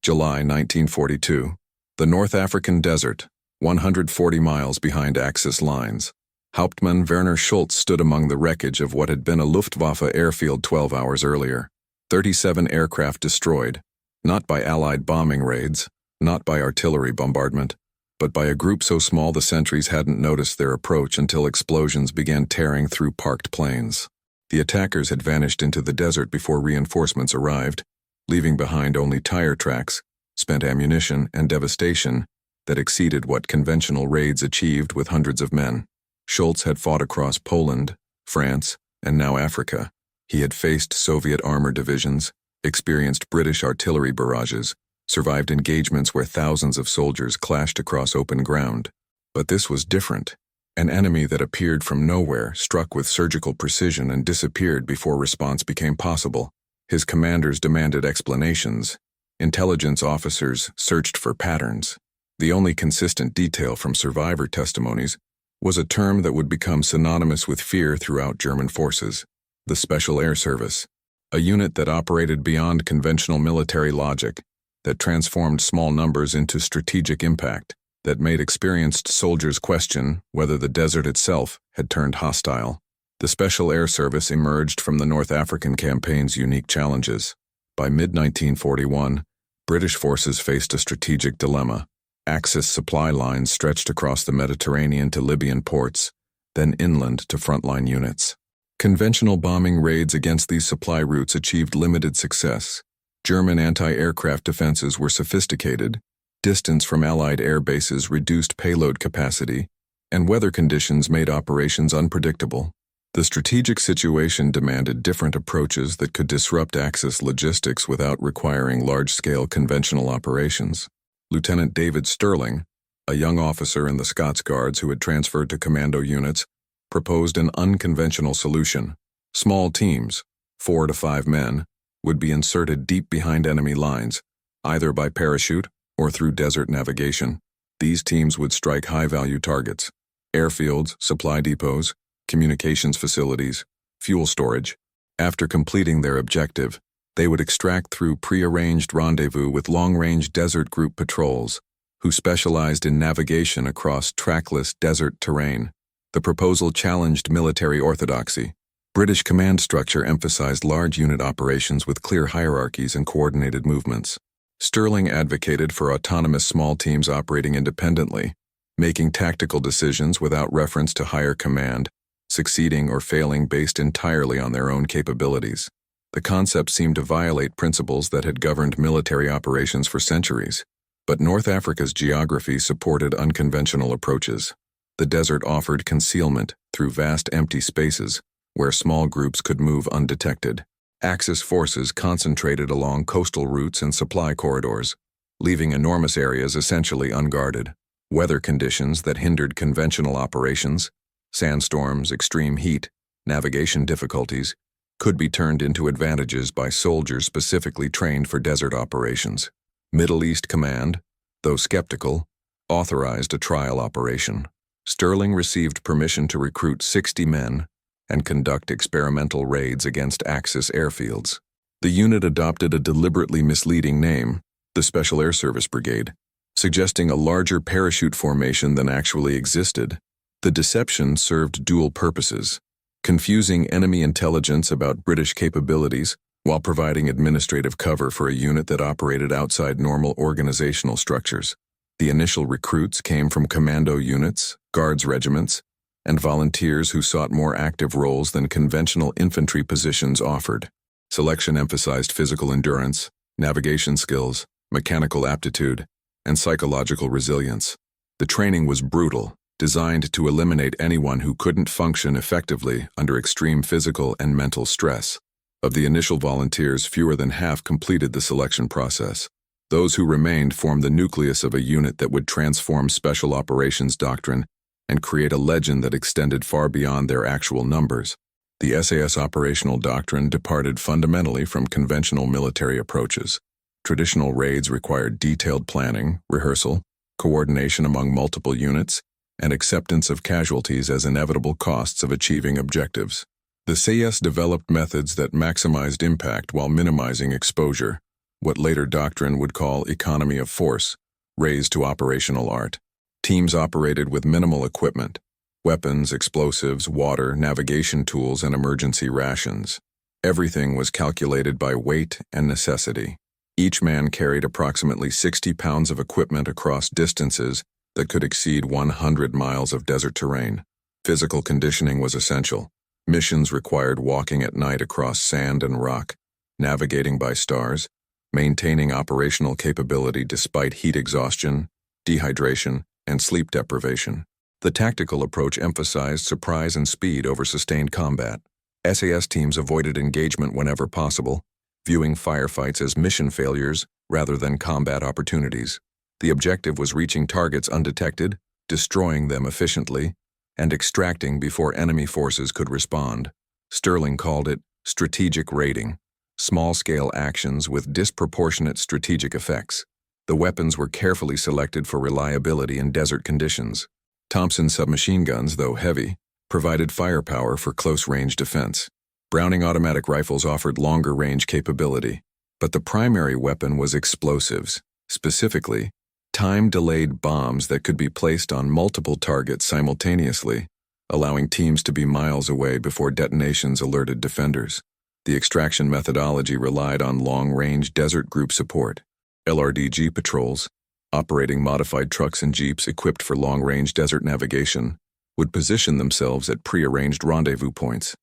July 1942. The North African desert, 140 miles behind Axis lines. Hauptmann Werner Schultz stood among the wreckage of what had been a Luftwaffe airfield 12 hours earlier. 37 aircraft destroyed, not by Allied bombing raids, not by artillery bombardment, but by a group so small the sentries hadn't noticed their approach until explosions began tearing through parked planes. The attackers had vanished into the desert before reinforcements arrived, leaving behind only tire tracks, spent ammunition, and devastation that exceeded what conventional raids achieved with hundreds of men. Schultz had fought across Poland, France, and now Africa. He had faced Soviet armor divisions, experienced British artillery barrages, survived engagements where thousands of soldiers clashed across open ground. But this was different. An enemy that appeared from nowhere struck with surgical precision and disappeared before response became possible. His commanders demanded explanations. Intelligence officers searched for patterns. The only consistent detail from survivor testimonies was a term that would become synonymous with fear throughout German forces: the Special Air Service, a unit that operated beyond conventional military logic, that transformed small numbers into strategic impact, that made experienced soldiers question whether the desert itself had turned hostile. The Special Air Service emerged from the North African campaign's unique challenges. By mid-1941, British forces faced a strategic dilemma. Axis supply lines stretched across the Mediterranean to Libyan ports, then inland to frontline units. Conventional bombing raids against these supply routes achieved limited success. German anti-aircraft defenses were sophisticated, distance from Allied air bases reduced payload capacity, and weather conditions made operations unpredictable. The strategic situation demanded different approaches that could disrupt Axis logistics without requiring large-scale conventional operations. Lieutenant David Stirling, a young officer in the Scots Guards who had transferred to commando units, proposed an unconventional solution. Small teams, 4 to 5 men, would be inserted deep behind enemy lines, either by parachute or through desert navigation. These teams would strike high-value targets: airfields, supply depots, communications facilities, fuel storage. After completing their objective, they would extract through pre-arranged rendezvous with long-range desert group patrols, who specialized in navigation across trackless desert terrain. The proposal challenged military orthodoxy. British command structure emphasized large unit operations with clear hierarchies and coordinated movements. Stirling advocated for autonomous small teams operating independently, making tactical decisions without reference to higher command, succeeding or failing based entirely on their own capabilities. The concept seemed to violate principles that had governed military operations for centuries. But North Africa's geography supported unconventional approaches. The desert offered concealment through vast empty spaces where small groups could move undetected. Axis forces concentrated along coastal routes and supply corridors, leaving enormous areas essentially unguarded. Weather conditions that hindered conventional operations, sandstorms, extreme heat, navigation difficulties, could be turned into advantages by soldiers specifically trained for desert operations. Middle East Command, though skeptical, authorized a trial operation. Stirling received permission to recruit 60 men and conduct experimental raids against Axis airfields. The unit adopted a deliberately misleading name, the Special Air Service Brigade, suggesting a larger parachute formation than actually existed. The deception served dual purposes: confusing enemy intelligence about British capabilities while providing administrative cover for a unit that operated outside normal organizational structures. The initial recruits came from commando units, guards regiments, and volunteers who sought more active roles than conventional infantry positions offered. Selection emphasized physical endurance, navigation skills, mechanical aptitude, and psychological resilience. The training was brutal, designed to eliminate anyone who couldn't function effectively under extreme physical and mental stress. Of the initial volunteers, fewer than half completed the selection process. Those who remained formed the nucleus of a unit that would transform special operations doctrine and create a legend that extended far beyond their actual numbers. The SAS operational doctrine departed fundamentally from conventional military approaches. Traditional raids required detailed planning, rehearsal, coordination among multiple units, and acceptance of casualties as inevitable costs of achieving objectives. The SAS developed methods that maximized impact while minimizing exposure. what later doctrine would call economy of force, raised to operational art. Teams operated with minimal equipment: weapons, explosives, water, navigation tools, and emergency rations. Everything was calculated by weight and necessity. Each man carried approximately 60 pounds of equipment across distances that could exceed 100 miles of desert terrain. Physical conditioning was essential. Missions required walking at night across sand and rock, navigating by stars, maintaining operational capability despite heat exhaustion, dehydration, and sleep deprivation. The tactical approach emphasized surprise and speed over sustained combat. SAS teams avoided engagement whenever possible, viewing firefights as mission failures rather than combat opportunities. The objective was reaching targets undetected, destroying them efficiently, and extracting before enemy forces could respond. Sterling called it strategic raiding, small-scale actions with disproportionate strategic effects. The weapons were carefully selected for reliability in desert conditions. Thompson submachine guns, though heavy, provided firepower for close-range defense. Browning automatic rifles offered longer range capability, but the primary weapon was explosives, specifically time-delayed bombs that could be placed on multiple targets simultaneously, allowing teams to be miles away before detonations alerted defenders. The extraction methodology relied on long-range desert group support. LRDG patrols, operating modified trucks and jeeps equipped for long-range desert navigation, would position themselves at pre-arranged rendezvous points.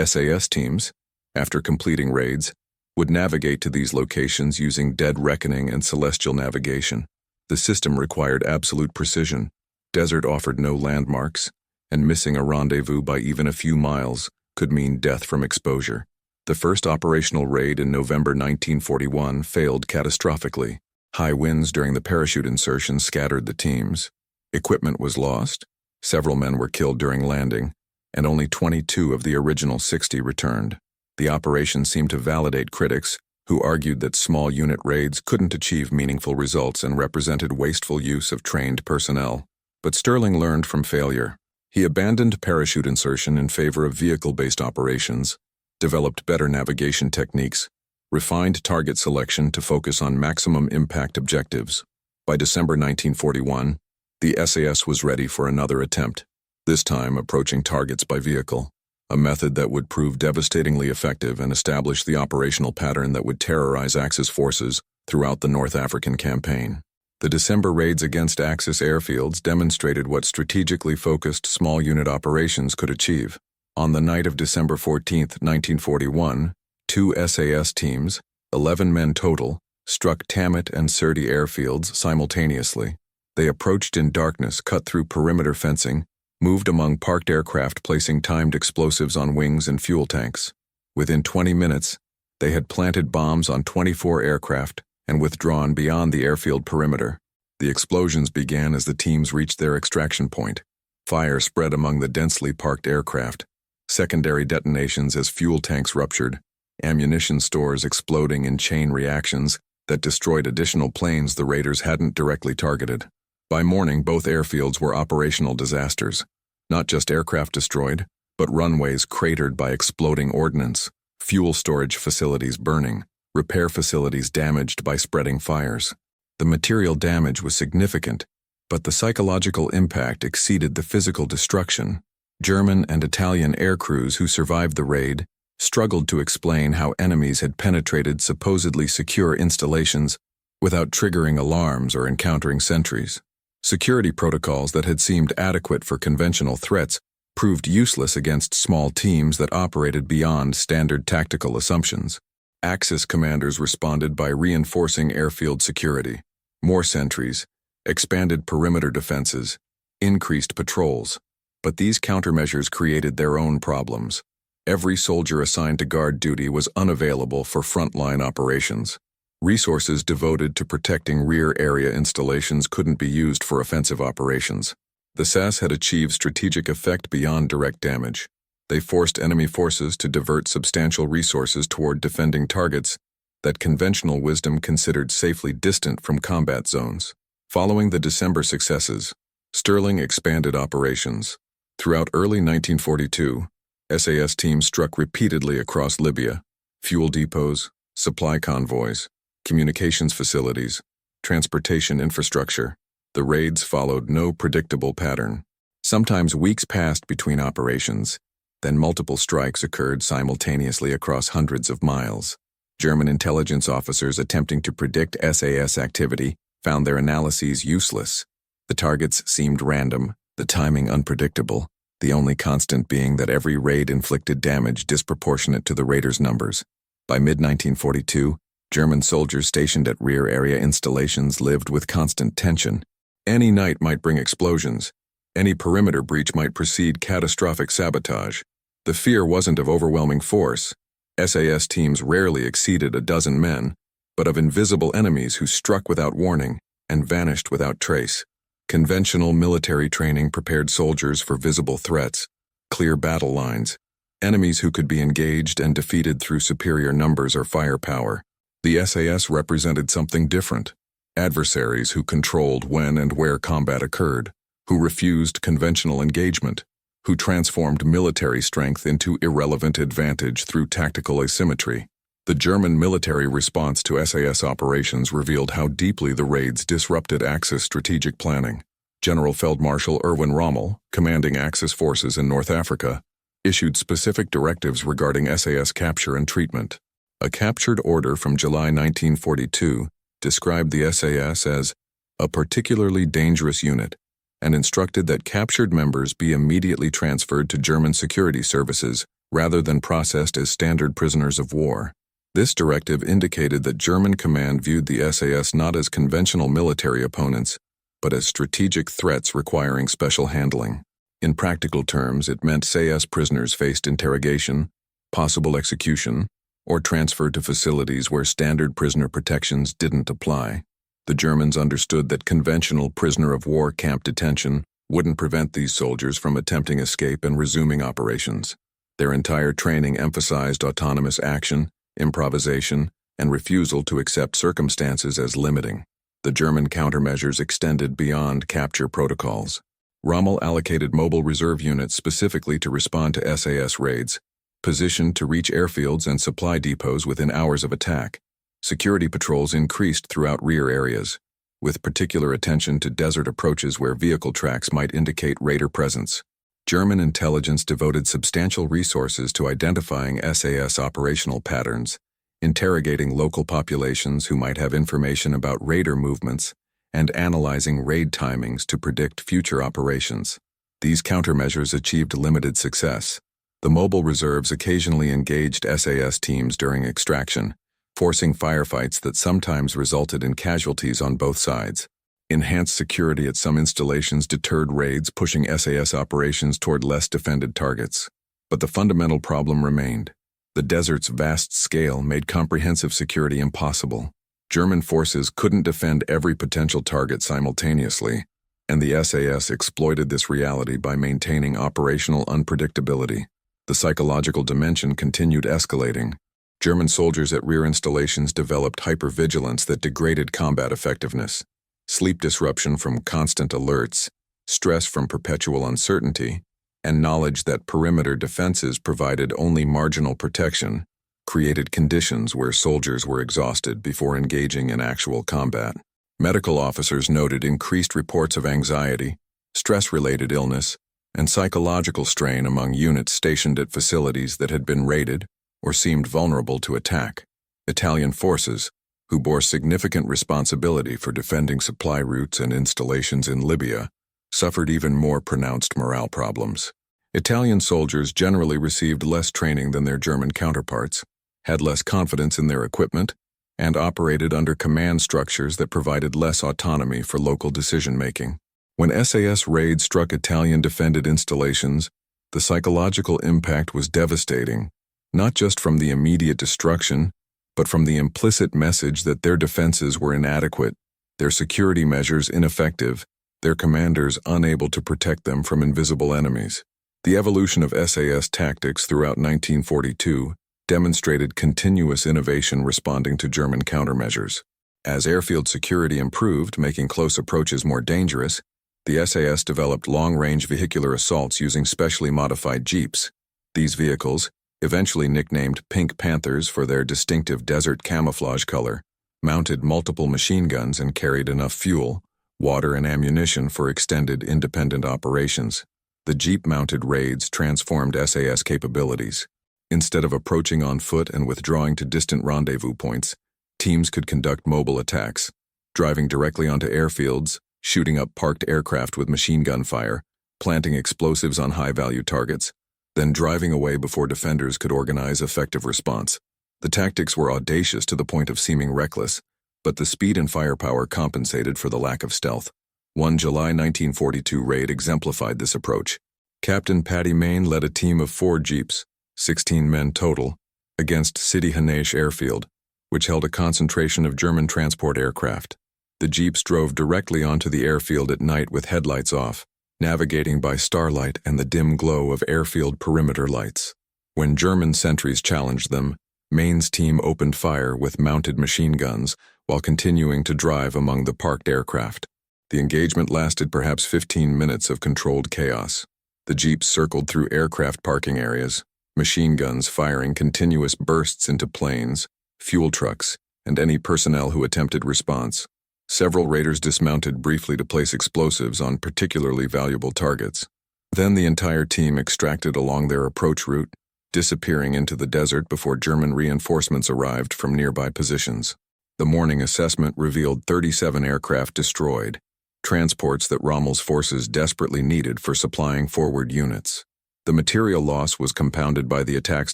SAS teams, after completing raids, would navigate to these locations using dead reckoning and celestial navigation. The system required absolute precision. Desert offered no landmarks, and missing a rendezvous by even a few miles could mean death from exposure. The first operational raid in November 1941 failed catastrophically. High winds during the parachute insertion scattered the teams. Equipment was lost, several men were killed during landing, and only 22 of the original 60 returned. The operation seemed to validate critics, who argued that small unit raids couldn't achieve meaningful results and represented wasteful use of trained personnel. But Sterling learned from failure. He abandoned parachute insertion in favor of vehicle-based operations, developed better navigation techniques, refined target selection to focus on maximum impact objectives. By December 1941, the SAS was ready for another attempt, this time approaching targets by vehicle, a method that would prove devastatingly effective and establish the operational pattern that would terrorize Axis forces throughout the North African campaign. The December raids against Axis airfields demonstrated what strategically focused small unit operations could achieve. On the night of December 14, 1941, 2 SAS teams, 11 men total, struck Tamat and Sirte airfields simultaneously. They approached in darkness, cut through perimeter fencing, moved among parked aircraft, placing timed explosives on wings and fuel tanks. Within 20 minutes, they had planted bombs on 24 aircraft and withdrawn beyond the airfield perimeter. The explosions began as the teams reached their extraction point. Fire spread among the densely parked aircraft. Secondary detonations as fuel tanks ruptured, ammunition stores exploding in chain reactions that destroyed additional planes the raiders hadn't directly targeted. By morning, both airfields were operational disasters. Not just aircraft destroyed, but runways cratered by exploding ordnance, fuel storage facilities burning, repair facilities damaged by spreading fires. The material damage was significant, but the psychological impact exceeded the physical destruction. German and Italian air crews who survived the raid struggled to explain how enemies had penetrated supposedly secure installations without triggering alarms or encountering sentries. Security protocols that had seemed adequate for conventional threats proved useless against small teams that operated beyond standard tactical assumptions. Axis commanders responded by reinforcing airfield security, more sentries, expanded perimeter defenses, increased patrols. But these countermeasures created their own problems. Every soldier assigned to guard duty was unavailable for frontline operations. Resources devoted to protecting rear area installations couldn't be used for offensive operations. The SAS had achieved strategic effect beyond direct damage. They forced enemy forces to divert substantial resources toward defending targets that conventional wisdom considered safely distant from combat zones. Following the December successes, Sterling expanded operations. Throughout early 1942, SAS teams struck repeatedly across Libya, fuel depots, supply convoys, communications facilities, transportation infrastructure. The raids followed no predictable pattern. Sometimes weeks passed between operations, then multiple strikes occurred simultaneously across hundreds of miles. German intelligence officers attempting to predict SAS activity found their analyses useless. The targets seemed random, the timing unpredictable, the only constant being that every raid inflicted damage disproportionate to the raiders' numbers. By mid-1942, German soldiers stationed at rear area installations lived with constant tension. Any night might bring explosions. Any perimeter breach might precede catastrophic sabotage. The fear wasn't of overwhelming force. SAS teams rarely exceeded a dozen men, but of invisible enemies who struck without warning and vanished without trace. Conventional military training prepared soldiers for visible threats, clear battle lines, enemies who could be engaged and defeated through superior numbers or firepower. The SAS represented something different. Adversaries who controlled when and where combat occurred, who refused conventional engagement, who transformed military strength into irrelevant advantage through tactical asymmetry. The German military response to SAS operations revealed how deeply the raids disrupted Axis strategic planning. General Feldmarschall Erwin Rommel, commanding Axis forces in North Africa, issued specific directives regarding SAS capture and treatment. A captured order from July 1942 described the SAS as a particularly dangerous unit and instructed that captured members be immediately transferred to German security services rather than processed as standard prisoners of war. This directive indicated that German command viewed the SAS not as conventional military opponents, but as strategic threats requiring special handling. In practical terms, it meant SAS prisoners faced interrogation, possible execution, or transferred to facilities where standard prisoner protections didn't apply. The Germans understood that conventional prisoner of war camp detention wouldn't prevent these soldiers from attempting escape and resuming operations. Their entire training emphasized autonomous action, improvisation, and refusal to accept circumstances as limiting. The German countermeasures extended beyond capture protocols. Rommel allocated mobile reserve units specifically to respond to SAS raids, positioned to reach airfields and supply depots within hours of attack. Security patrols increased throughout rear areas, with particular attention to desert approaches where vehicle tracks might indicate raider presence. German intelligence devoted substantial resources to identifying SAS operational patterns, interrogating local populations who might have information about raider movements, and analyzing raid timings to predict future operations. These countermeasures achieved limited success. The mobile reserves occasionally engaged SAS teams during extraction, forcing firefights that sometimes resulted in casualties on both sides. Enhanced security at some installations deterred raids, pushing SAS operations toward less defended targets. But the fundamental problem remained. The desert's vast scale made comprehensive security impossible. German forces couldn't defend every potential target simultaneously, and the SAS exploited this reality by maintaining operational unpredictability. The psychological dimension continued escalating. German soldiers at rear installations developed hypervigilance that degraded combat effectiveness. Sleep disruption from constant alerts, stress from perpetual uncertainty, and knowledge that perimeter defenses provided only marginal protection created conditions where soldiers were exhausted before engaging in actual combat. Medical officers noted increased reports of anxiety, stress-related illness, and psychological strain among units stationed at facilities that had been raided or seemed vulnerable to attack. Italian forces, who bore significant responsibility for defending supply routes and installations in Libya, suffered even more pronounced morale problems. Italian soldiers generally received less training than their German counterparts, had less confidence in their equipment, and operated under command structures that provided less autonomy for local decision-making. When SAS raids struck Italian defended installations, the psychological impact was devastating, not just from the immediate destruction, but from the implicit message that their defenses were inadequate, their security measures ineffective, their commanders unable to protect them from invisible enemies. The evolution of SAS tactics throughout 1942 demonstrated continuous innovation responding to German countermeasures. As airfield security improved, making close approaches more dangerous, the SAS developed long-range vehicular assaults using specially modified jeeps. These vehicles, eventually nicknamed Pink Panthers for their distinctive desert camouflage color, mounted multiple machine guns and carried enough fuel, water, and ammunition for extended independent operations. The Jeep-mounted raids transformed SAS capabilities. Instead of approaching on foot and withdrawing to distant rendezvous points, teams could conduct mobile attacks, driving directly onto airfields, shooting up parked aircraft with machine gun fire, planting explosives on high-value targets, then driving away before defenders could organize effective response. The tactics were audacious to the point of seeming reckless, but the speed and firepower compensated for the lack of stealth. One July 1942 raid exemplified this approach. Captain Paddy Mayne led a team of 4 jeeps, 16 men total, against Sidi Hanesh airfield, which held a concentration of German transport aircraft. The jeeps drove directly onto the airfield at night with headlights off, navigating by starlight and the dim glow of airfield perimeter lights. When German sentries challenged them, Mayne's team opened fire with mounted machine guns while continuing to drive among the parked aircraft. The engagement lasted perhaps 15 minutes of controlled chaos. The jeeps circled through aircraft parking areas, machine guns firing continuous bursts into planes, fuel trucks, and any personnel who attempted response. Several raiders dismounted briefly to place explosives on particularly valuable targets. Then the entire team extracted along their approach route, disappearing into the desert before German reinforcements arrived from nearby positions. The morning assessment revealed 37 aircraft destroyed, transports that Rommel's forces desperately needed for supplying forward units. The material loss was compounded by the attack's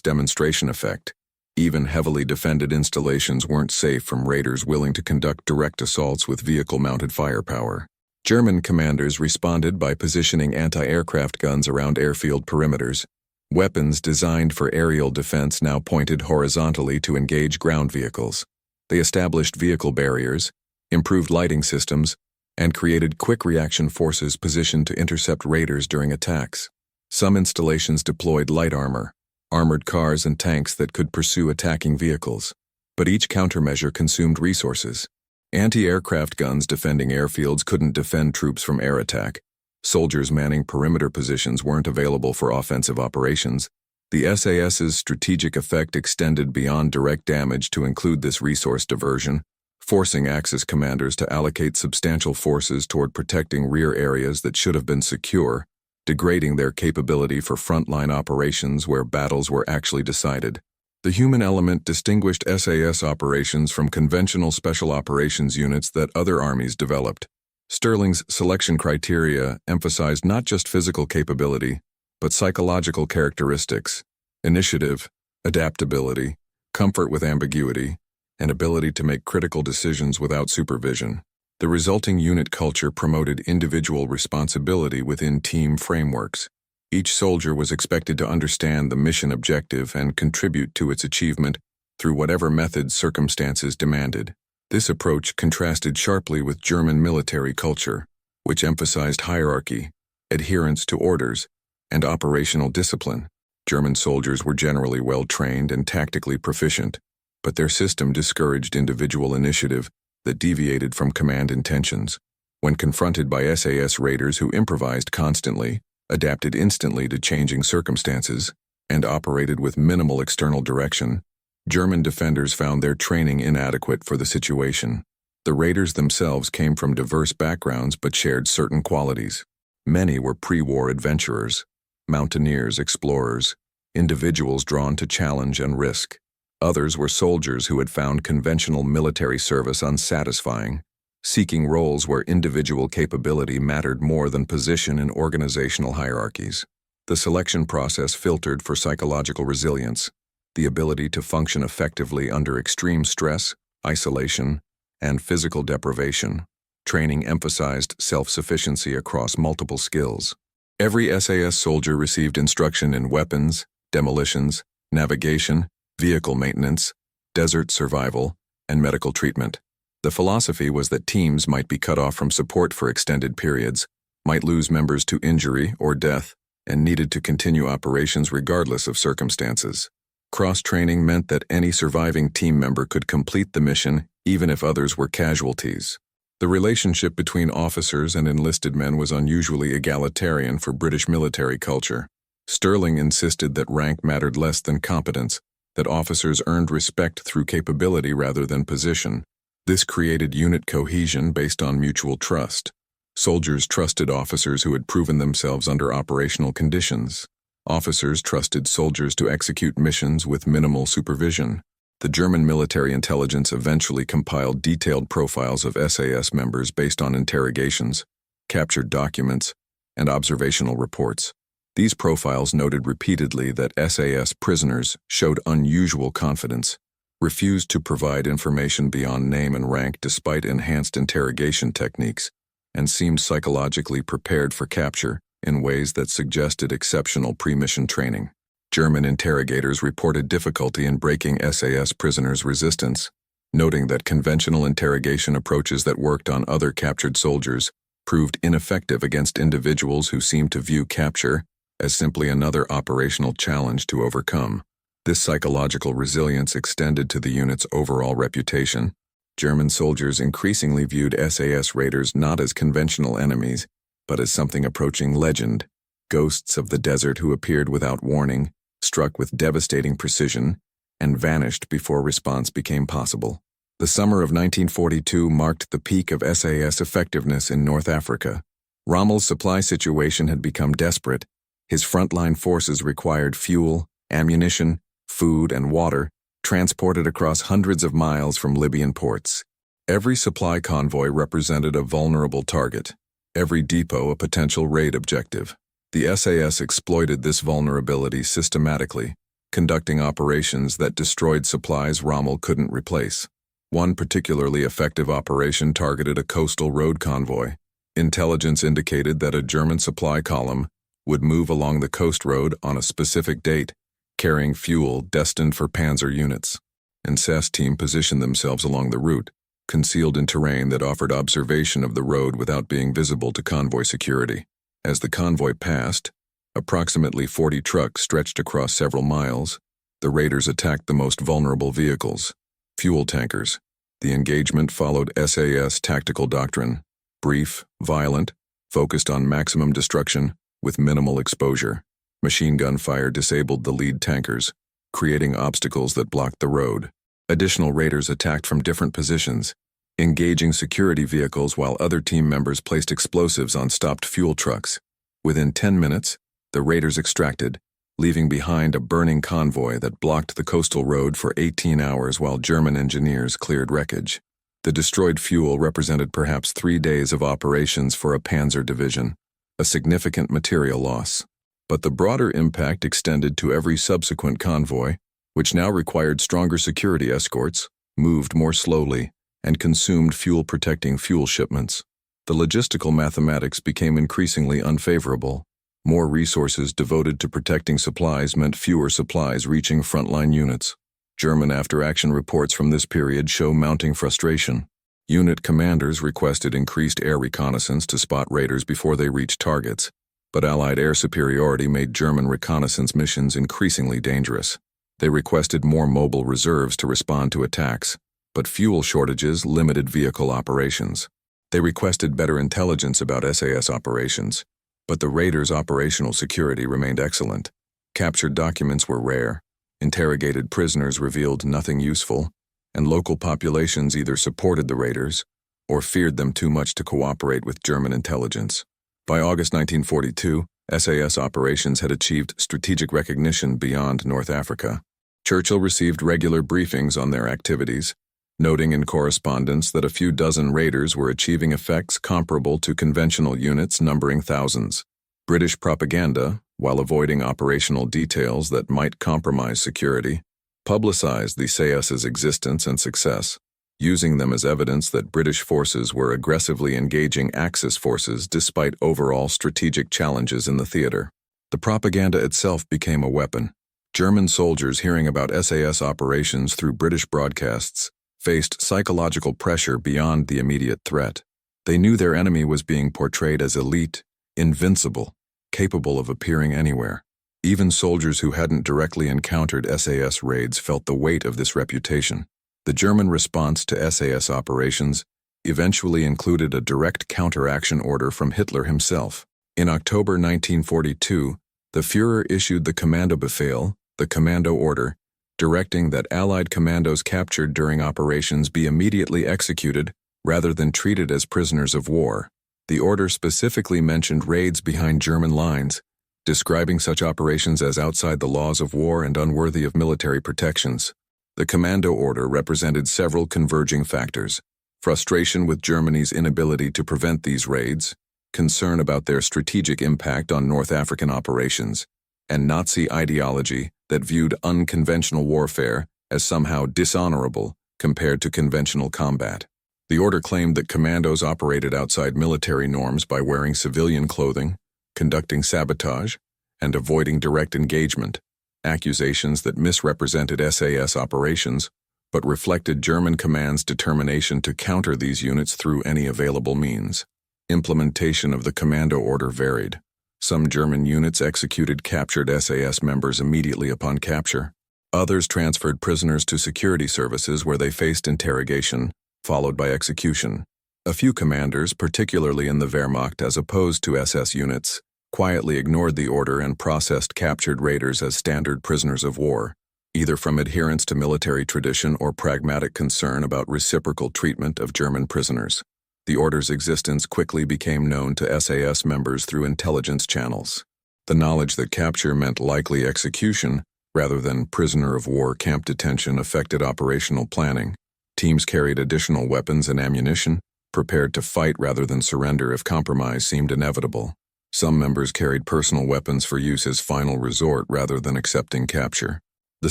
demonstration effect. Even heavily defended installations weren't safe from raiders willing to conduct direct assaults with vehicle-mounted firepower. German commanders responded by positioning anti-aircraft guns around airfield perimeters. Weapons designed for aerial defense now pointed horizontally to engage ground vehicles. They established vehicle barriers, improved lighting systems, and created quick reaction forces positioned to intercept raiders during attacks. Some installations deployed light armor, armored cars and tanks that could pursue attacking vehicles. But each countermeasure consumed resources. Anti-aircraft guns defending airfields couldn't defend troops from air attack. Soldiers manning perimeter positions weren't available for offensive operations. The SAS's strategic effect extended beyond direct damage to include this resource diversion, forcing Axis commanders to allocate substantial forces toward protecting rear areas that should have been secure, degrading their capability for frontline operations where battles were actually decided. The human element distinguished SAS operations from conventional special operations units that other armies developed. Sterling's selection criteria emphasized not just physical capability, but psychological characteristics, initiative, adaptability, comfort with ambiguity, and ability to make critical decisions without supervision. The resulting unit culture promoted individual responsibility within team frameworks. Each soldier was expected to understand the mission objective and contribute to its achievement through whatever methods circumstances demanded. This approach contrasted sharply with German military culture, which emphasized hierarchy, adherence to orders, and operational discipline. German soldiers were generally well-trained and tactically proficient, but their system discouraged individual initiative that deviated from command intentions. When confronted by SAS raiders who improvised constantly, adapted instantly to changing circumstances, and operated with minimal external direction, German defenders found their training inadequate for the situation. The raiders themselves came from diverse backgrounds but shared certain qualities. Many were pre-war adventurers, mountaineers, explorers, individuals drawn to challenge and risk. Others were soldiers who had found conventional military service unsatisfying, seeking roles where individual capability mattered more than position in organizational hierarchies. The selection process filtered for psychological resilience, the ability to function effectively under extreme stress, isolation, and physical deprivation. Training emphasized self-sufficiency across multiple skills. Every SAS soldier received instruction in weapons, demolitions, navigation, vehicle maintenance, desert survival, and medical treatment. The philosophy was that teams might be cut off from support for extended periods, might lose members to injury or death, and needed to continue operations regardless of circumstances. Cross-training meant that any surviving team member could complete the mission even if others were casualties. The relationship between officers and enlisted men was unusually egalitarian for British military culture. Sterling insisted that rank mattered less than competence, that officers earned respect through capability rather than position. This created unit cohesion based on mutual trust. Soldiers trusted officers who had proven themselves under operational conditions. Officers trusted soldiers to execute missions with minimal supervision. The German military intelligence eventually compiled detailed profiles of SAS members based on interrogations, captured documents, and observational reports. These profiles noted repeatedly that SAS prisoners showed unusual confidence, refused to provide information beyond name and rank despite enhanced interrogation techniques, and seemed psychologically prepared for capture in ways that suggested exceptional pre-mission training. German interrogators reported difficulty in breaking SAS prisoners' resistance, noting that conventional interrogation approaches that worked on other captured soldiers proved ineffective against individuals who seemed to view capture as simply another operational challenge to overcome. This psychological resilience extended to the unit's overall reputation. German soldiers increasingly viewed SAS raiders not as conventional enemies, but as something approaching legend, ghosts of the desert who appeared without warning, struck with devastating precision, and vanished before response became possible. The summer of 1942 marked the peak of SAS effectiveness in North Africa. Rommel's supply situation had become desperate. His frontline forces required fuel, ammunition, food, and water, transported across hundreds of miles from Libyan ports. Every supply convoy represented a vulnerable target, every depot a potential raid objective. The SAS exploited this vulnerability systematically, conducting operations that destroyed supplies Rommel couldn't replace. One particularly effective operation targeted a coastal road convoy. Intelligence indicated that a German supply column would move along the coast road on a specific date, carrying fuel destined for panzer units. An SAS team positioned themselves along the route, concealed in terrain that offered observation of the road without being visible to convoy security. As the convoy passed, approximately 40 trucks stretched across several miles. The raiders attacked the most vulnerable vehicles, fuel tankers. The engagement followed SAS tactical doctrine: brief, violent, focused on maximum destruction with minimal exposure. Machine gun fire disabled the lead tankers, creating obstacles that blocked the road. Additional raiders attacked from different positions, engaging security vehicles while other team members placed explosives on stopped fuel trucks. Within 10 minutes, the raiders extracted, leaving behind a burning convoy that blocked the coastal road for 18 hours while German engineers cleared wreckage. The destroyed fuel represented perhaps 3 days of operations for a panzer division, a significant material loss. But the broader impact extended to every subsequent convoy, which now required stronger security escorts, moved more slowly, and consumed fuel-protecting fuel shipments. The logistical mathematics became increasingly unfavorable. More resources devoted to protecting supplies meant fewer supplies reaching frontline units. German after-action reports from this period show mounting frustration. Unit commanders requested increased air reconnaissance to spot raiders before they reached targets, but Allied air superiority made German reconnaissance missions increasingly dangerous. They requested more mobile reserves to respond to attacks, but fuel shortages limited vehicle operations. They requested better intelligence about SAS operations, but the raiders' operational security remained excellent. Captured documents were rare, interrogated prisoners revealed nothing useful, and local populations either supported the raiders or feared them too much to cooperate with German intelligence. By August 1942, SAS operations had achieved strategic recognition beyond North Africa. Churchill received regular briefings on their activities, noting in correspondence that a few dozen raiders were achieving effects comparable to conventional units numbering thousands. British propaganda, while avoiding operational details that might compromise security, publicized the SAS's existence and success, using them as evidence that British forces were aggressively engaging Axis forces despite overall strategic challenges in the theater. The propaganda itself became a weapon. German soldiers hearing about SAS operations through British broadcasts faced psychological pressure beyond the immediate threat. They knew their enemy was being portrayed as elite, invincible, capable of appearing anywhere. Even soldiers who hadn't directly encountered SAS raids felt the weight of this reputation. The German response to SAS operations eventually included a direct counteraction order from Hitler himself. In October 1942, the Führer issued the Kommandobefehl, the commando order, directing that Allied commandos captured during operations be immediately executed rather than treated as prisoners of war. The order specifically mentioned raids behind German lines, describing such operations as outside the laws of war and unworthy of military protections. The commando order represented several converging factors: frustration with Germany's inability to prevent these raids, concern about their strategic impact on North African operations, and Nazi ideology that viewed unconventional warfare as somehow dishonorable compared to conventional combat. The order claimed that commandos operated outside military norms by wearing civilian clothing, conducting sabotage, and avoiding direct engagement, accusations that misrepresented SAS operations but reflected German command's determination to counter these units through any available means. Implementation of the commando order varied. Some German units executed captured SAS members immediately upon capture. Others transferred prisoners to security services where they faced interrogation, followed by execution. A few commanders, particularly in the Wehrmacht as opposed to SS units, quietly ignored the order and processed captured raiders as standard prisoners of war, either from adherence to military tradition or pragmatic concern about reciprocal treatment of German prisoners. The order's existence quickly became known to SAS members through intelligence channels. The knowledge that capture meant likely execution, rather than prisoner of war camp detention, affected operational planning. Teams carried additional weapons and ammunition, prepared to fight rather than surrender if compromise seemed inevitable. Some members carried personal weapons for use as final resort rather than accepting capture. The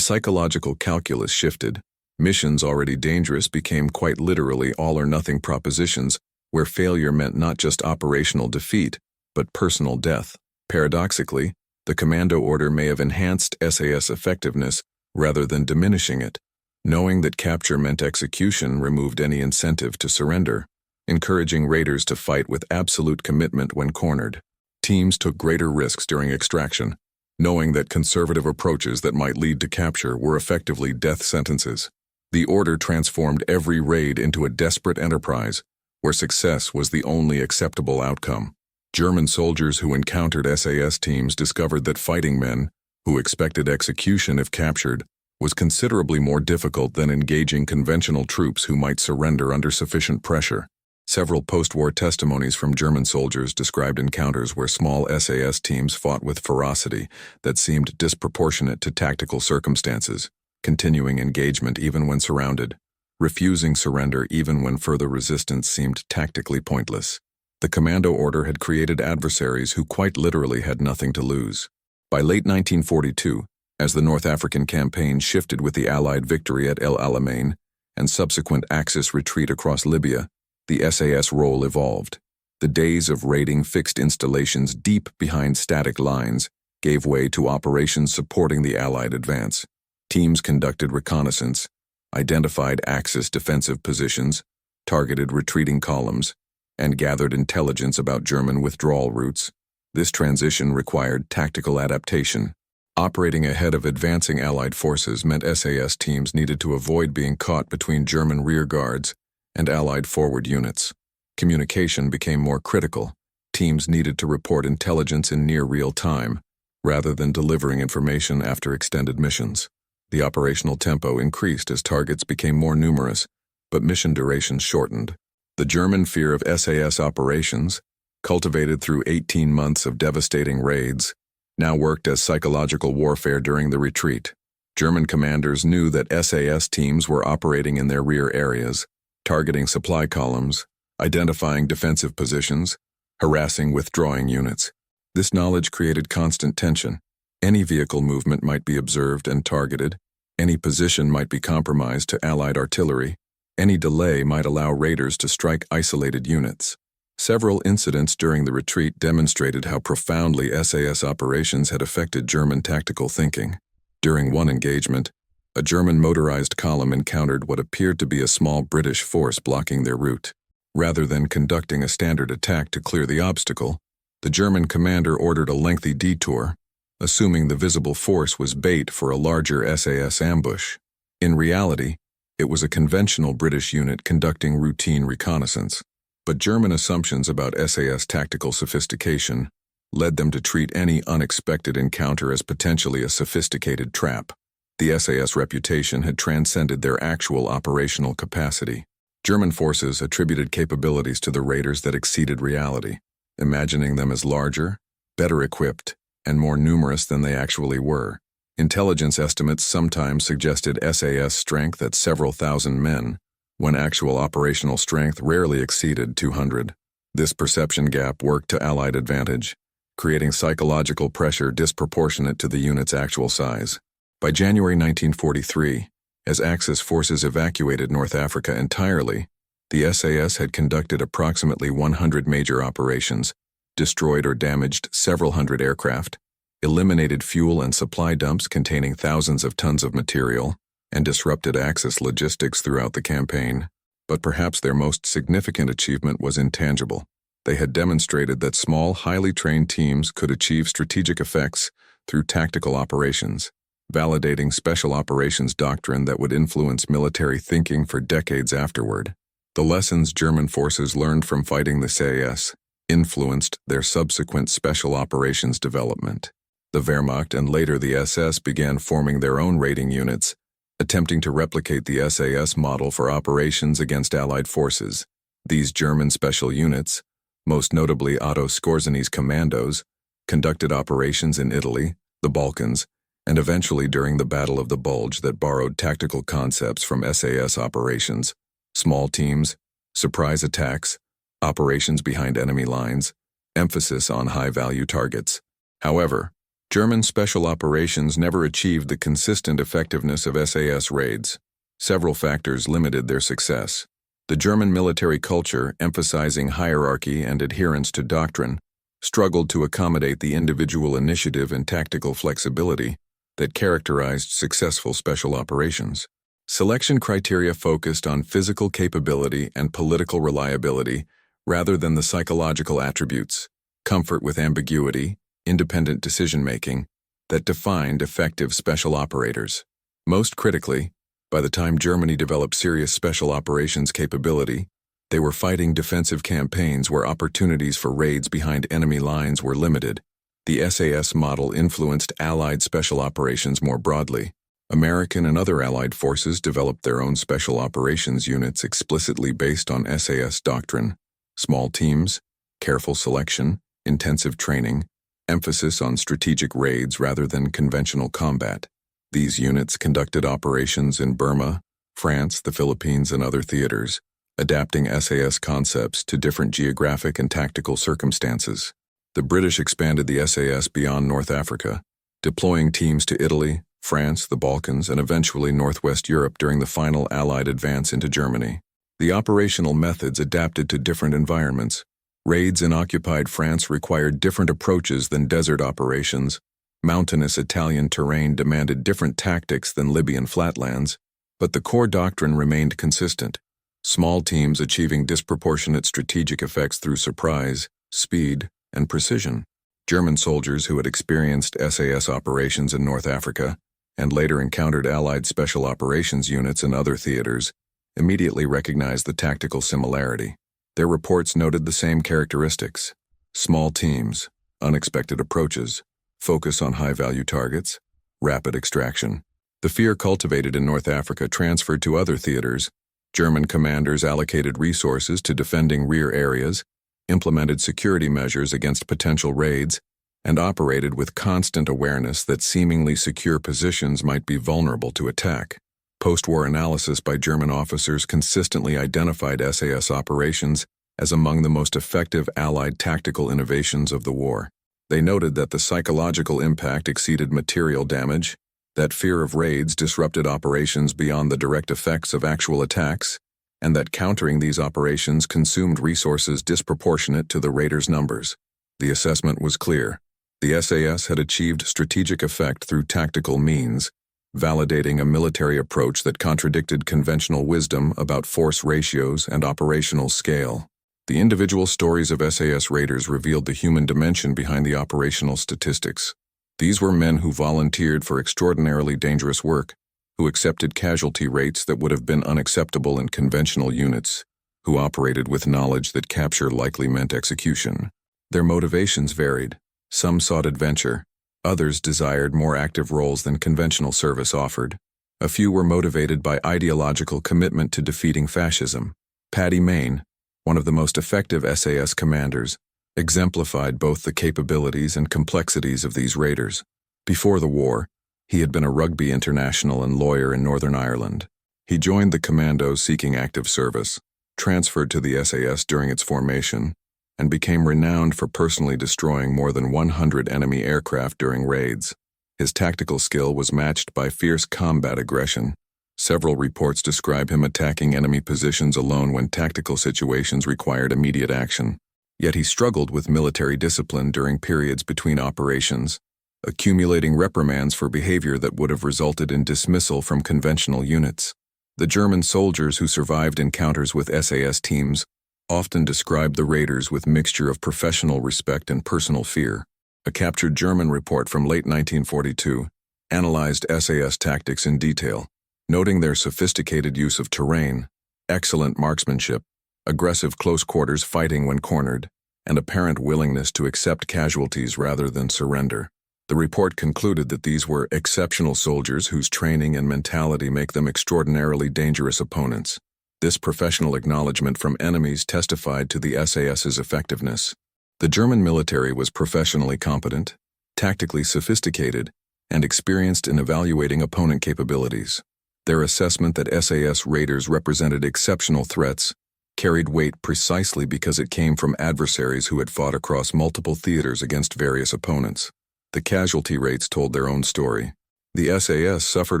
psychological calculus shifted. Missions already dangerous became quite literally all-or-nothing propositions where failure meant not just operational defeat, but personal death. Paradoxically, the commando order may have enhanced SAS effectiveness rather than diminishing it. Knowing that capture meant execution removed any incentive to surrender, encouraging raiders to fight with absolute commitment when cornered. Teams took greater risks during extraction, knowing that conservative approaches that might lead to capture were effectively death sentences. The order transformed every raid into a desperate enterprise, where success was the only acceptable outcome. German soldiers who encountered SAS teams discovered that fighting men, who expected execution if captured, was considerably more difficult than engaging conventional troops who might surrender under sufficient pressure. Several post-war testimonies from German soldiers described encounters where small SAS teams fought with ferocity that seemed disproportionate to tactical circumstances, continuing engagement even when surrounded, refusing surrender even when further resistance seemed tactically pointless. The commando order had created adversaries who quite literally had nothing to lose. By late 1942, as the North African campaign shifted with the Allied victory at El Alamein and subsequent Axis retreat across Libya, the SAS role evolved. The days of raiding fixed installations deep behind static lines gave way to operations supporting the Allied advance. Teams conducted reconnaissance, identified Axis defensive positions, targeted retreating columns, and gathered intelligence about German withdrawal routes. This transition required tactical adaptation. Operating ahead of advancing Allied forces meant SAS teams needed to avoid being caught between German rear guards and Allied forward units. Communication became more critical. Teams needed to report intelligence in near real time, rather than delivering information after extended missions. The operational tempo increased as targets became more numerous, but mission durations shortened. The German fear of SAS operations, cultivated through 18 months of devastating raids, now worked as psychological warfare during the retreat. German commanders knew that SAS teams were operating in their rear areas, targeting supply columns, identifying defensive positions, harassing withdrawing units. This knowledge created constant tension. Any vehicle movement might be observed and targeted. Any position might be compromised to Allied artillery. Any delay might allow raiders to strike isolated units. Several incidents during the retreat demonstrated how profoundly SAS operations had affected German tactical thinking. During one engagement, a German motorized column encountered what appeared to be a small British force blocking their route. Rather than conducting a standard attack to clear the obstacle, the German commander ordered a lengthy detour, assuming the visible force was bait for a larger SAS ambush. In reality, it was a conventional British unit conducting routine reconnaissance. But German assumptions about SAS tactical sophistication led them to treat any unexpected encounter as potentially a sophisticated trap. The SAS reputation had transcended their actual operational capacity. German forces attributed capabilities to the raiders that exceeded reality, imagining them as larger, better equipped, and more numerous than they actually were. Intelligence estimates sometimes suggested SAS strength at several thousand men, when actual operational strength rarely exceeded 200. This perception gap worked to Allied advantage, creating psychological pressure disproportionate to the unit's actual size. By January 1943, as Axis forces evacuated North Africa entirely, the SAS had conducted approximately 100 major operations, destroyed or damaged several hundred aircraft, eliminated fuel and supply dumps containing thousands of tons of material, and disrupted Axis logistics throughout the campaign. But perhaps their most significant achievement was intangible. They had demonstrated that small, highly trained teams could achieve strategic effects through tactical operations, validating special operations doctrine that would influence military thinking for decades afterward. The lessons German forces learned from fighting the SAS influenced their subsequent special operations development. The Wehrmacht and later the SS began forming their own raiding units, attempting to replicate the SAS model for operations against Allied forces. These German special units, most notably Otto Skorzeny's commandos, conducted operations in Italy, the Balkans, and eventually during the Battle of the Bulge that borrowed tactical concepts from SAS operations: small teams, surprise attacks, operations behind enemy lines, emphasis on high-value targets. However, German special operations never achieved the consistent effectiveness of SAS raids. Several factors limited their success. The German military culture, emphasizing hierarchy and adherence to doctrine, struggled to accommodate the individual initiative and tactical flexibility that characterized successful special operations. Selection criteria focused on physical capability and political reliability rather than the psychological attributes, comfort with ambiguity, independent decision-making, that defined effective special operators. Most critically, by the time Germany developed serious special operations capability, they were fighting defensive campaigns where opportunities for raids behind enemy lines were limited. The SAS model influenced Allied special operations more broadly. American and other Allied forces developed their own special operations units explicitly based on SAS doctrine: small teams, careful selection, intensive training, emphasis on strategic raids rather than conventional combat. These units conducted operations in Burma, France, the Philippines, and other theaters, adapting SAS concepts to different geographic and tactical circumstances. The British expanded the SAS beyond North Africa, deploying teams to Italy, France, the Balkans, and eventually Northwest Europe during the final Allied advance into Germany. The operational methods adapted to different environments. Raids in occupied France required different approaches than desert operations. Mountainous Italian terrain demanded different tactics than Libyan flatlands, but the core doctrine remained consistent: small teams achieving disproportionate strategic effects through surprise, speed, and precision. German soldiers who had experienced SAS operations in North Africa and later encountered Allied special operations units in other theaters immediately recognized the tactical similarity. Their reports noted the same characteristics: small teams, unexpected approaches, focus on high-value targets, rapid extraction. The fear cultivated in North Africa transferred to other theaters. German commanders allocated resources to defending rear areas, implemented security measures against potential raids, and operated with constant awareness that seemingly secure positions might be vulnerable to attack. Post-war analysis by German officers consistently identified SAS operations as among the most effective Allied tactical innovations of the war. They noted that the psychological impact exceeded material damage, that fear of raids disrupted operations beyond the direct effects of actual attacks, and that countering these operations consumed resources disproportionate to the raiders' numbers. The assessment was clear. The SAS had achieved strategic effect through tactical means, validating a military approach that contradicted conventional wisdom about force ratios and operational scale. The individual stories of SAS raiders revealed the human dimension behind the operational statistics. These were men who volunteered for extraordinarily dangerous work, who accepted casualty rates that would have been unacceptable in conventional units, who operated with knowledge that capture likely meant execution. Their motivations varied. Some sought adventure, Others desired more active roles than conventional service offered. A few were motivated by ideological commitment to defeating fascism. Paddy Mayne, one of the most effective SAS commanders, exemplified both the capabilities and complexities of these raiders. Before the war, he had been a rugby international and lawyer in Northern Ireland. He joined the commandos seeking active service, transferred to the SAS during its formation, and became renowned for personally destroying more than 100 enemy aircraft during raids. His tactical skill was matched by fierce combat aggression. Several reports describe him attacking enemy positions alone when tactical situations required immediate action. Yet he struggled with military discipline during periods between operations, accumulating reprimands for behavior that would have resulted in dismissal from conventional units. The German soldiers who survived encounters with SAS teams often described the raiders with mixture of professional respect and personal fear. A captured German report from late 1942 analyzed SAS tactics in detail, noting their sophisticated use of terrain, excellent marksmanship, aggressive close-quarters fighting when cornered, and apparent willingness to accept casualties rather than surrender. The report concluded that these were exceptional soldiers whose training and mentality make them extraordinarily dangerous opponents. This professional acknowledgement from enemies testified to the SAS's effectiveness. The German military was professionally competent, tactically sophisticated, and experienced in evaluating opponent capabilities. Their assessment that SAS raiders represented exceptional threats carried weight precisely because it came from adversaries who had fought across multiple theaters against various opponents. The casualty rates told their own story. The SAS suffered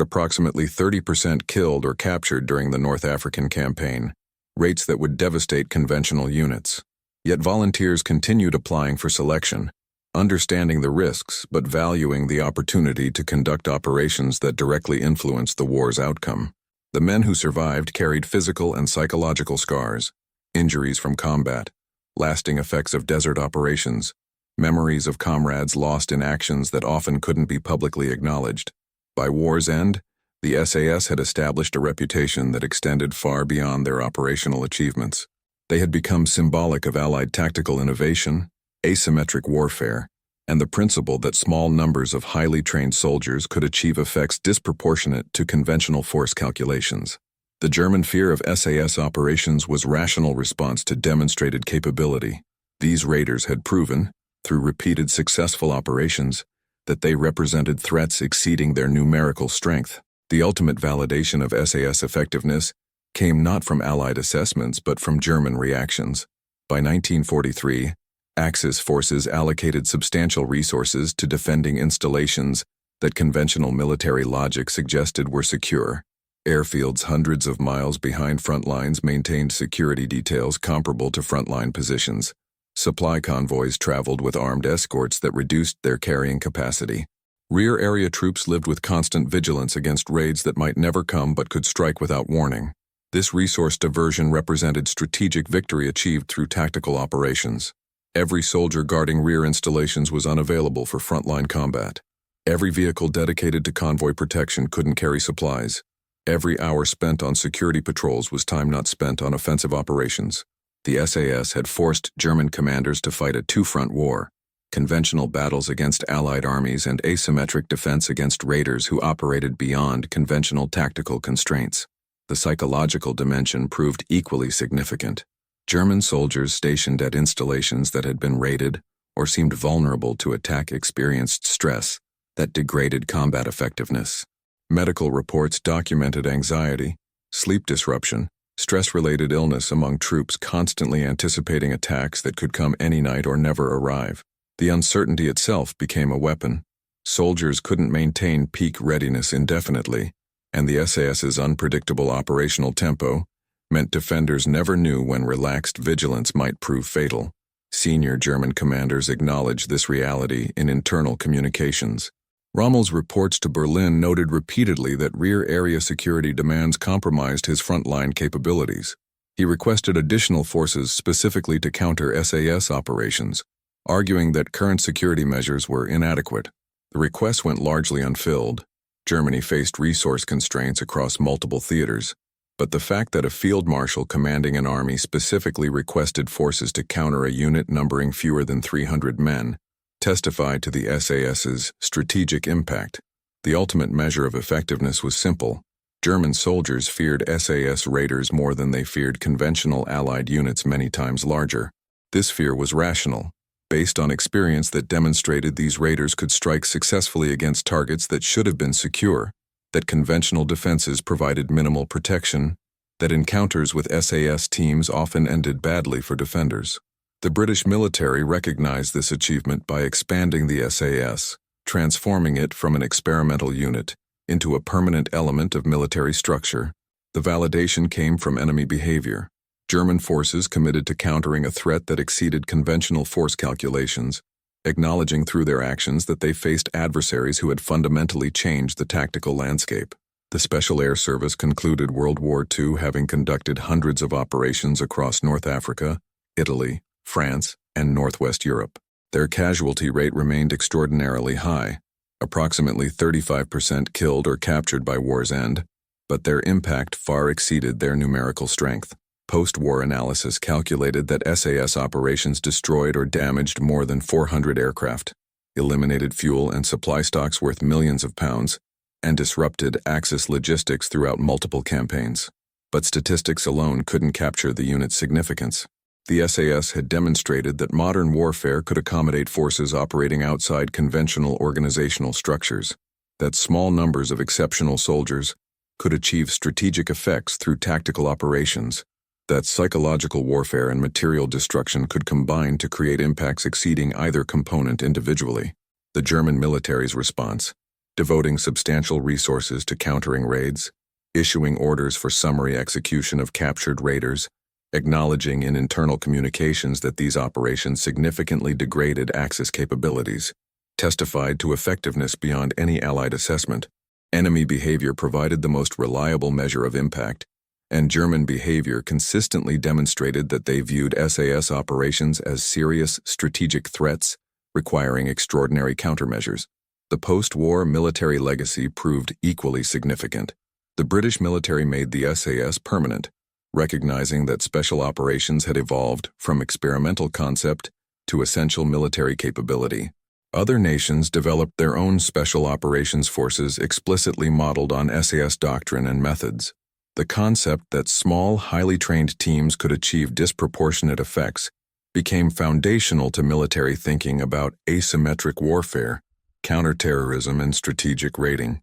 approximately 30% killed or captured during the North African campaign, rates that would devastate conventional units. Yet volunteers continued applying for selection, understanding the risks but valuing the opportunity to conduct operations that directly influenced the war's outcome. The men who survived carried physical and psychological scars, injuries from combat, lasting effects of desert operations, memories of comrades lost in actions that often couldn't be publicly acknowledged. By war's end, the SAS had established a reputation that extended far beyond their operational achievements. They had become symbolic of Allied tactical innovation, asymmetric warfare, and the principle that small numbers of highly trained soldiers could achieve effects disproportionate to conventional force calculations. The German fear of SAS operations was rational response to demonstrated capability. These raiders had proven, through repeated successful operations, that they represented threats exceeding their numerical strength. The ultimate validation of SAS effectiveness came not from Allied assessments but from German reactions. By 1943, Axis forces allocated substantial resources to defending installations that conventional military logic suggested were secure. Airfields hundreds of miles behind front lines maintained security details comparable to frontline positions. Supply convoys traveled with armed escorts that reduced their carrying capacity. Rear area troops lived with constant vigilance against raids that might never come but could strike without warning. This resource diversion represented strategic victory achieved through tactical operations. Every soldier guarding rear installations was unavailable for frontline combat. Every vehicle dedicated to convoy protection couldn't carry supplies. Every hour spent on security patrols was time not spent on offensive operations. The SAS had forced German commanders to fight a two-front war, conventional battles against Allied armies and asymmetric defense against raiders who operated beyond conventional tactical constraints. The psychological dimension proved equally significant. German soldiers stationed at installations that had been raided or seemed vulnerable to attack experienced stress that degraded combat effectiveness. Medical reports documented anxiety, sleep disruption, stress-related illness among troops constantly anticipating attacks that could come any night or never arrive. The uncertainty itself became a weapon. Soldiers couldn't maintain peak readiness indefinitely, and the SAS's unpredictable operational tempo meant defenders never knew when relaxed vigilance might prove fatal. Senior German commanders acknowledged this reality in internal communications. Rommel's reports to Berlin noted repeatedly that rear area security demands compromised his frontline capabilities. He requested additional forces specifically to counter SAS operations, arguing that current security measures were inadequate. The request went largely unfilled. Germany faced resource constraints across multiple theaters, but the fact that a field marshal commanding an army specifically requested forces to counter a unit numbering fewer than 300 men testify to the SAS's strategic impact. The ultimate measure of effectiveness was simple. German soldiers feared SAS raiders more than they feared conventional Allied units many times larger. This fear was rational, based on experience that demonstrated these raiders could strike successfully against targets that should have been secure, that conventional defenses provided minimal protection, that encounters with SAS teams often ended badly for defenders. The British military recognized this achievement by expanding the SAS, transforming it from an experimental unit into a permanent element of military structure. The validation came from enemy behavior. German forces committed to countering a threat that exceeded conventional force calculations, acknowledging through their actions that they faced adversaries who had fundamentally changed the tactical landscape. The Special Air Service concluded World War II having conducted hundreds of operations across North Africa, Italy, France, and Northwest Europe. Their casualty rate remained extraordinarily high, approximately 35% killed or captured by war's end, but their impact far exceeded their numerical strength. Post-war analysis calculated that SAS operations destroyed or damaged more than 400 aircraft, eliminated fuel and supply stocks worth millions of pounds, and disrupted Axis logistics throughout multiple campaigns. But statistics alone couldn't capture the unit's significance. The SAS had demonstrated that modern warfare could accommodate forces operating outside conventional organizational structures, that small numbers of exceptional soldiers could achieve strategic effects through tactical operations, that psychological warfare and material destruction could combine to create impacts exceeding either component individually. The German military's response, devoting substantial resources to countering raids, issuing orders for summary execution of captured raiders, acknowledging in internal communications that these operations significantly degraded Axis capabilities, testified to effectiveness beyond any Allied assessment. Enemy behavior provided the most reliable measure of impact, and German behavior consistently demonstrated that they viewed SAS operations as serious strategic threats requiring extraordinary countermeasures. The post-war military legacy proved equally significant. The British military made the SAS permanent, recognizing that special operations had evolved from experimental concept to essential military capability. Other nations developed their own special operations forces explicitly modeled on SAS doctrine and methods. The concept that small, highly trained teams could achieve disproportionate effects became foundational to military thinking about asymmetric warfare, counterterrorism, and strategic raiding.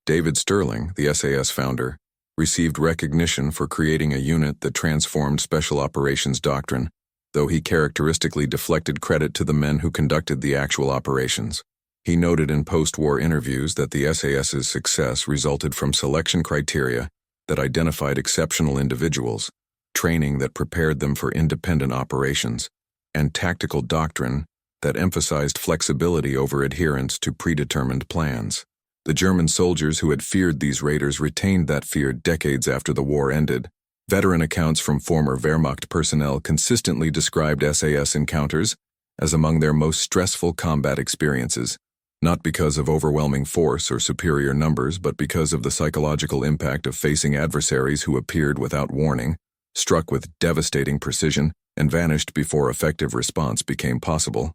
David Sterling, the SAS founder, received recognition for creating a unit that transformed special operations doctrine, though he characteristically deflected credit to the men who conducted the actual operations. He noted in post-war interviews that the SAS's success resulted from selection criteria that identified exceptional individuals, training that prepared them for independent operations, and tactical doctrine that emphasized flexibility over adherence to predetermined plans. The German soldiers who had feared these raiders retained that fear decades after the war ended. Veteran accounts from former Wehrmacht personnel consistently described SAS encounters as among their most stressful combat experiences, not because of overwhelming force or superior numbers, but because of the psychological impact of facing adversaries who appeared without warning, struck with devastating precision, and vanished before effective response became possible.